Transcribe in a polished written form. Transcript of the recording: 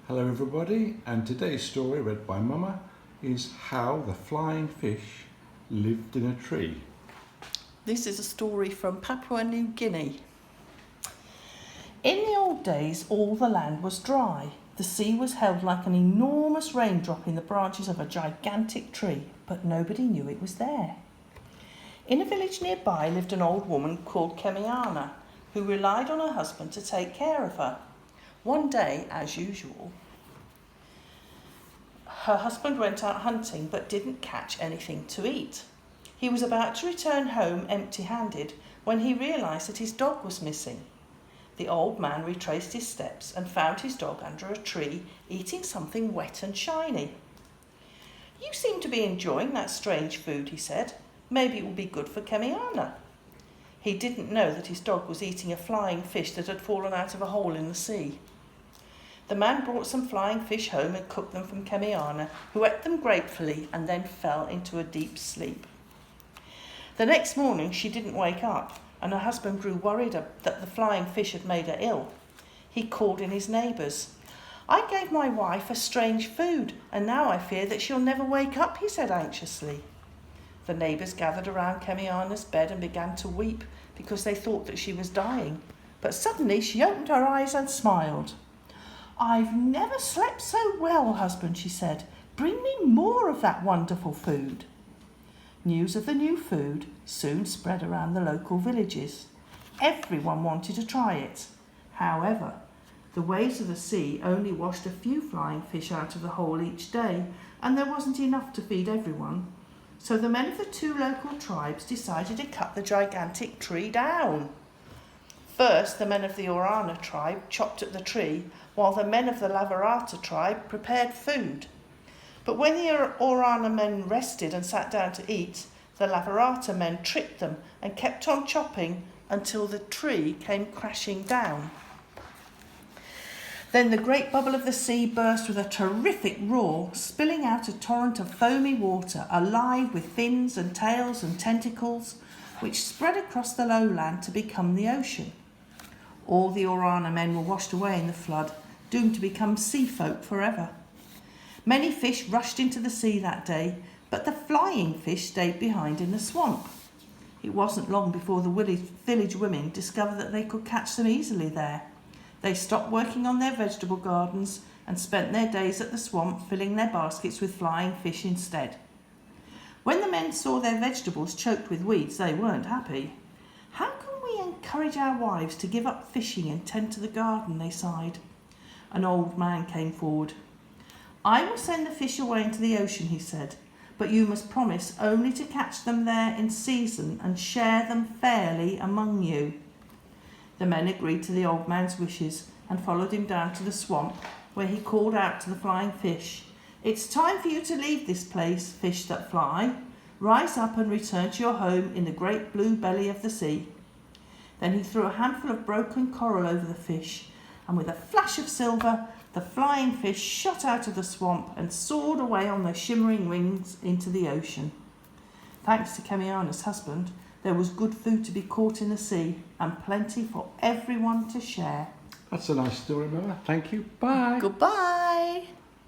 Hello everybody, and today's story read by Mama is How the Flying Fish Lived in a Tree. This is a story from Papua New Guinea. In the old days, all the land was dry. The sea was held like an enormous raindrop in the branches of a gigantic tree, but nobody knew it was there. In a village nearby lived an old woman called Kemiana, who relied on her husband to take care of her. One day, as usual, her husband went out hunting but didn't catch anything to eat. He was about to return home empty-handed when he realised that his dog was missing. The old man retraced his steps and found his dog under a tree eating something wet and shiny. "You seem to be enjoying that strange food," he said. "Maybe it will be good for Kemiana." He didn't know that his dog was eating a flying fish that had fallen out of a hole in the sea. The man brought some flying fish home and cooked them for Kemiana, who ate them gratefully and then fell into a deep sleep. The next morning she didn't wake up, and her husband grew worried that the flying fish had made her ill. He called in his neighbours. "I gave my wife a strange food, and now I fear that she'll never wake up," he said anxiously. The neighbours gathered around Kemiana's bed and began to weep because they thought that she was dying. But suddenly she opened her eyes and smiled. "I've never slept so well, husband," she said. "Bring me more of that wonderful food." News of the new food soon spread around the local villages. Everyone wanted to try it. However, the waves of the sea only washed a few flying fish out of the hole each day, and there wasn't enough to feed everyone. So the men of the two local tribes decided to cut the gigantic tree down. First, the men of the Orana tribe chopped at the tree, while the men of the Lavarata tribe prepared food. But when the Orana men rested and sat down to eat, the Lavarata men tricked them and kept on chopping until the tree came crashing down. Then the great bubble of the sea burst with a terrific roar, spilling out a torrent of foamy water, alive with fins and tails and tentacles, which spread across the lowland to become the ocean. All the Orana men were washed away in the flood, doomed to become sea folk forever. Many fish rushed into the sea that day, but the flying fish stayed behind in the swamp. It wasn't long before the village women discovered that they could catch them easily there. They stopped working on their vegetable gardens and spent their days at the swamp filling their baskets with flying fish instead. When the men saw their vegetables choked with weeds, they weren't happy. "How can we encourage our wives to give up fishing and tend to the garden?" they sighed. An old man came forward. "I will send the fish away into the ocean," he said, "but you must promise only to catch them there in season and share them fairly among you." The men agreed to the old man's wishes and followed him down to the swamp, where he called out to the flying fish, "It's time for you to leave this place, fish that fly. Rise up and return to your home in the great blue belly of the sea." Then he threw a handful of broken coral over the fish, and with a flash of silver, the flying fish shot out of the swamp and soared away on their shimmering wings into the ocean. Thanks to Kemiana's husband, there was good food to be caught in the sea and plenty for everyone to share. That's a nice story, Mama. Thank you. Bye. Goodbye.